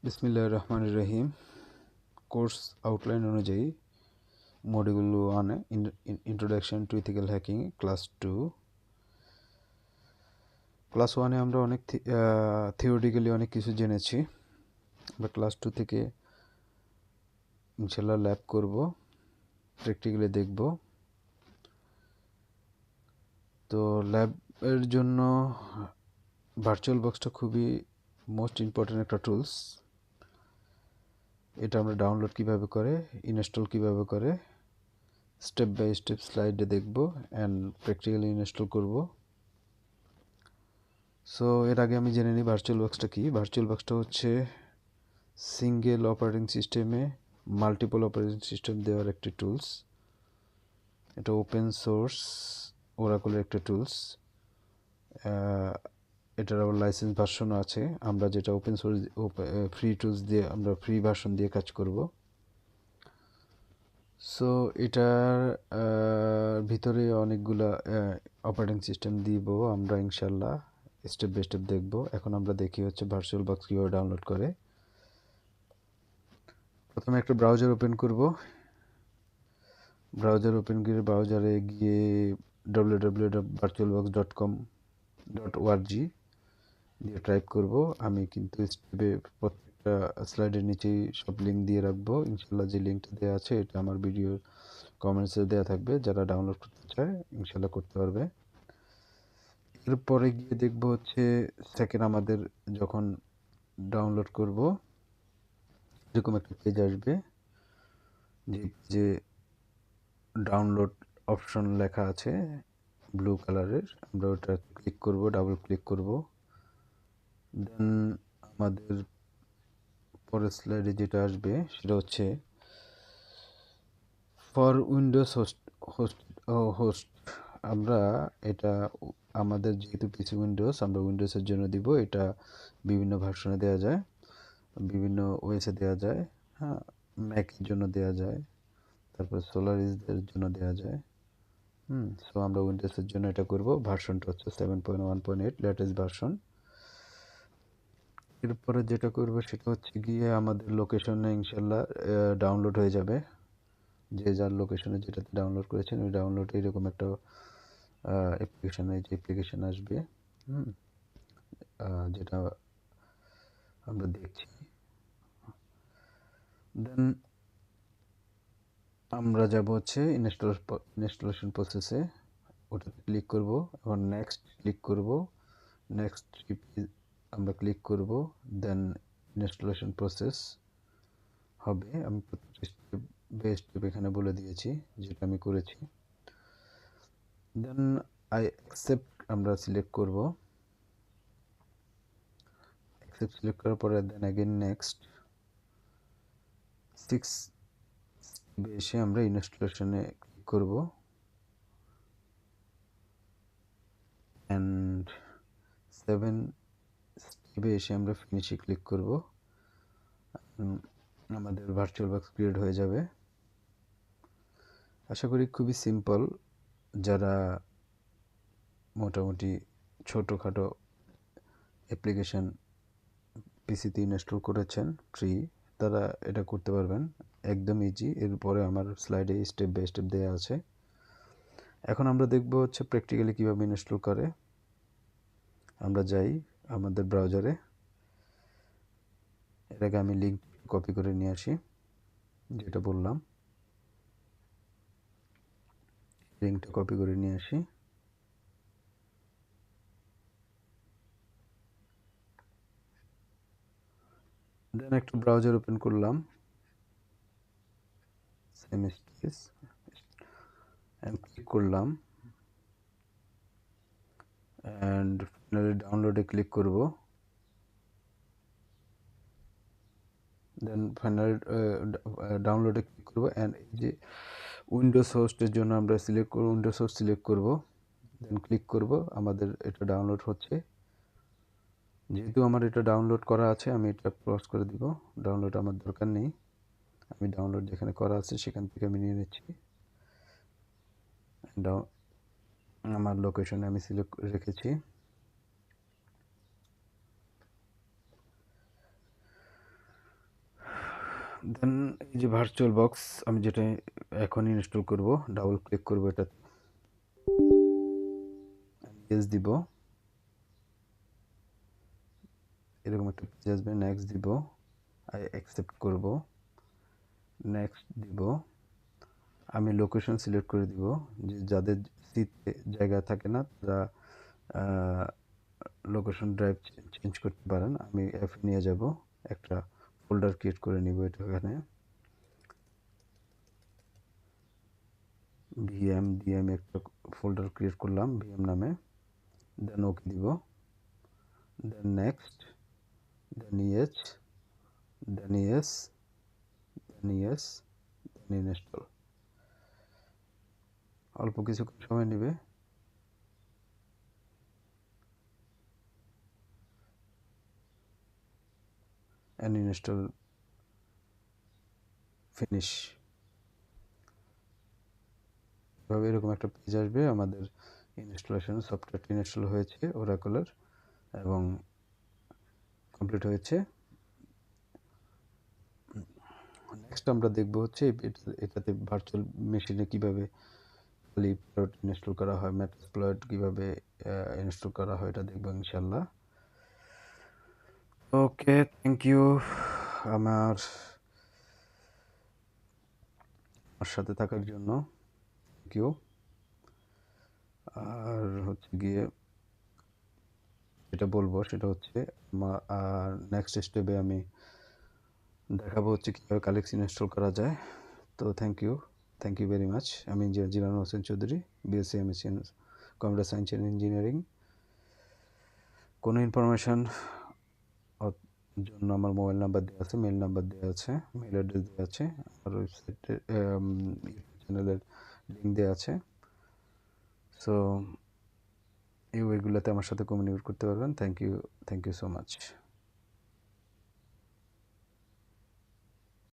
বিসমিল্লাহির রহমানির রহিম। কোর্স আউটলাইন অনুযায়ী module 1 introduction to ethical hacking class 2। Class 1-এ আমরা অনেক থিওরিটিক্যালি অনেক কিছু জেনেছি। আমরা ক্লাস 2 থেকে ইনশাল্লাহ ল্যাব করব, প্র্যাকটিক্যালি দেখব। তো ল্যাবের জন্য ভার্চুয়াল বক্সটা খুবই মোস্ট ইম্পর্ট্যান্ট একটা টুলস। এটা আমরা ডাউনলোড কিভাবে করে, ইনস্টল কিভাবে করে, স্টেপ বাই স্টেপ স্লাইডে দেখব অ্যান্ড প্র্যাকটিক্যালি ইনস্টল করব। সো এর আগে আমি জেনে নিই ভার্চুয়াল বক্সটা কি। ভার্চুয়াল বক্সটা হচ্ছে সিঙ্গেল অপারেটিং সিস্টেমে মাল্টিপল অপারেটিং সিস্টেম দেওয়ার একটি টুলস। এটা ওপেন সোর্স ওরাকলের একটা টুলস। এটার আবার লাইসেন্স ভার্সনও আছে। আমরা যেটা ওপেন সোর্স ফ্রি টুলস দিয়ে আমরা ফ্রি ভার্সন দিয়ে কাজ করব। সো এটার ভিতরে অনেকগুলা অপারেটিং সিস্টেম দিব আমরা ইনশাল্লাহ স্টেপ বাই স্টেপ দেখব। এখন আমরা দেখি হচ্ছে ভার্চুয়াল বক্স কীভাবে ডাউনলোড করে। প্রথমে একটা ব্রাউজার ওপেন করব। ব্রাউজার ওপেন করে ব্রাউজারে গিয়ে www.virtualbox.com.org দিয়ে টাইপ করব। আমি কিন্তু স্টেপে প্রত্যেকটা স্লাইডের নিচেই সব লিঙ্ক দিয়ে রাখবো। ইনশাল্লাহ যে লিঙ্কটা দেওয়া আছে এটা আমার ভিডিওর কমেন্টসে দেওয়া থাকবে। যারা ডাউনলোড করতে চায় ইনশাল্লাহ করতে পারবে। এরপরে গিয়ে দেখবো হচ্ছে সেকেন্ড আমাদের যখন ডাউনলোড করব এরকম একটা পেজ আসবে, যে ডাউনলোড অপশন লেখা আছে ব্লু কালারের। আমরা ওটা ক্লিক করব, ডাবল ক্লিক করব। দেন আমাদের পরের স্লাইডে যেটা আসবে সেটা হচ্ছে ফর উইন্ডোজ হোস্ট। আমরা এটা আমাদের যেহেতু পিসি উইন্ডোজ, আমরা উইন্ডোজের জন্য দিব। এটা বিভিন্ন ভার্সনে দেওয়া যায়, বিভিন্ন ওয়েসে দেওয়া যায়। হ্যাঁ, ম্যাকের জন্য দেওয়া যায়, তারপর সোলারিসদের জন্য দেওয়া যায়। সো আমরা উইন্ডোজের জন্য এটা করব। ভার্সনটা হচ্ছে 7.1.8 লেটেস্ট ভার্সন। এরপরে যেটা করব সেটা হচ্ছে গিয়ে আমাদের লোকেশনে ইনশাল্লাহ ডাউনলোড হয়ে যাবে। যে যার লোকেশনে যেটাতে ডাউনলোড করেছেন ওই ডাউনলোড এরকম একটা অ্যাপ্লিকেশন আসবে, যেটা আমরা দেখছি। দেন আমরা যাব হচ্ছে ইনস্টলেশন প্রসেসে। ওটাতে ক্লিক করব, এবং নেক্সট ক্লিক করব। নেক্সট আমরা ক্লিক করব, দেন ইনস্টলেশন প্রসেস হবে। আমি স্টেপ বাই স্টেপ এখানে বলে দিয়েছি যেটা আমি করেছি। দেন আই অ্যাকসেপ্ট আমরা সিলেক্ট করব। অ্যাকসেপ্ট সিলেক্ট করার পরে দেন অ্যাগেন নেক্সট 6 এসে আমরা ইনস্টলেশনে ক্লিক করব অ্যান্ড 7 স্টেপে এসে আমরা ফিনিশে ক্লিক করব। আমাদের ভার্চুয়াল বক্স ক্রিয়েট হয়ে যাবে। আশা করি খুবই সিম্পল। যারা মোটামুটি ছোটোখাটো অ্যাপ্লিকেশন পিসিতে ইনস্টল করেছেন ফ্রি, তারা এটা করতে পারবেন, একদম ইজি। এরপরে আমার স্লাইডে স্টেপ বাই স্টেপ দেওয়া আছে। এখন আমরা দেখব হচ্ছে প্র্যাকটিক্যালি কীভাবে ইনস্টল করে। আমরা যাই আমাদের ব্রাউজারে। এর আগে আমি লিঙ্ক কপি করে নিয়ে আসি, যেটা বললাম লিঙ্কটা কপি করে নিয়ে আসি। দেন একটা ব্রাউজার ওপেন করলাম, সেম স্পেস, ক্লিক করলাম অ্যান্ড ফাইনালি ডাউনলোডে ক্লিক করব। দেন ফাইনাল ডাউনলোডে ক্লিক করব অ্যান্ড এই যে উইন্ডোজ হোস্টের জন্য আমরা সিলেক্ট করব, উইন্ডোজ হোস্ট সিলেক্ট করব। দেন ক্লিক করব, আমাদের এটা ডাউনলোড হচ্ছে। যেহেতু আমার এটা ডাউনলোড করা আছে আমি এটা ক্লোজ করে দিব। ডাউনলোড আমার দরকার নেই, আমি ডাউনলোড যেখানে করা আছে সেখান থেকে আমি নিয়ে নিচ্ছি। আমার লোকেশনে আমি সিলেক্ট রেখেছি। দেন এই যে ভার্চুয়াল বক্স আমি যেটা এখন ইনস্টল করব, ডাবল ক্লিক করব এটা, ইয়েস দিব, এরকম একটা পেজ আসবে, নেক্সট দিব, অ্যাকসেপ্ট করব, নেক্সট দিব, আমি লোকেশন সিলেক্ট করে দিব, যে যাদের সিতে জায়গা থাকে না তারা লোকেশন ড্রাইভ চেঞ্জ করতে পারেন। আমি অ্যাপে নিয়ে যাব, একটা ফোল্ডার ক্রিয়েট করে নিব এটা, এখানে ভিএম একটা ফোল্ডার ক্রিয়েট করলাম ভিএম নামে, দেন ওকে দিব, দেন নেক্সট, দেন ইয়েস, দেন ইয়েস, দেন ইয়েস, দেন ইনস্টল। অল্প কিছুক্ষণ সময় নেবে। And install finish. এভাবে এরকম একটা পেজ আসবে, আমাদের ইনস্টলেশন সফটওয়্যারটি ইনস্টল হয়েছে ওরাকলের এবং কমপ্লিট হয়েছে। নেক্সট আমরা দেখব হচ্ছে এটাতে ভার্চুয়াল মেশিনে কিভাবে খালি প্লট ইনস্টল করা হয়, ম্যাটপ্লট কিভাবে ইনস্টল করা হয়, এটা দেখবো ইনশাল্লাহ। ওকে, থ্যাংক ইউ আমার সাথে থাকার জন্য, থ্যাংক ইউ। আর হচ্ছে গিয়ে যেটা বলবো সেটা হচ্ছে আর নেক্সট স্টেপে আমি দেখাবো হচ্ছে কীভাবে কালেক্স ইনস্টল করা যায়। তো থ্যাংক ইউ ভেরি মাচ। আমি engineer Jilan Hossain Chowdhury, BSc MSc computer science and engineering. কোনো ইনফরমেশান জন্য আমার মোবাইল নাম্বার দেওয়া আছে, মেল নাম্বার দেওয়া আছে, মেল অ্যাড্রেস দেওয়া আছে, আমার ওয়েবসাইটে চ্যানেলের লিঙ্ক দেওয়া আছে। সো এই ওয়েগুলোতে আমার সাথে কমিউনিকেট করতে পারবেন। Thank you so much.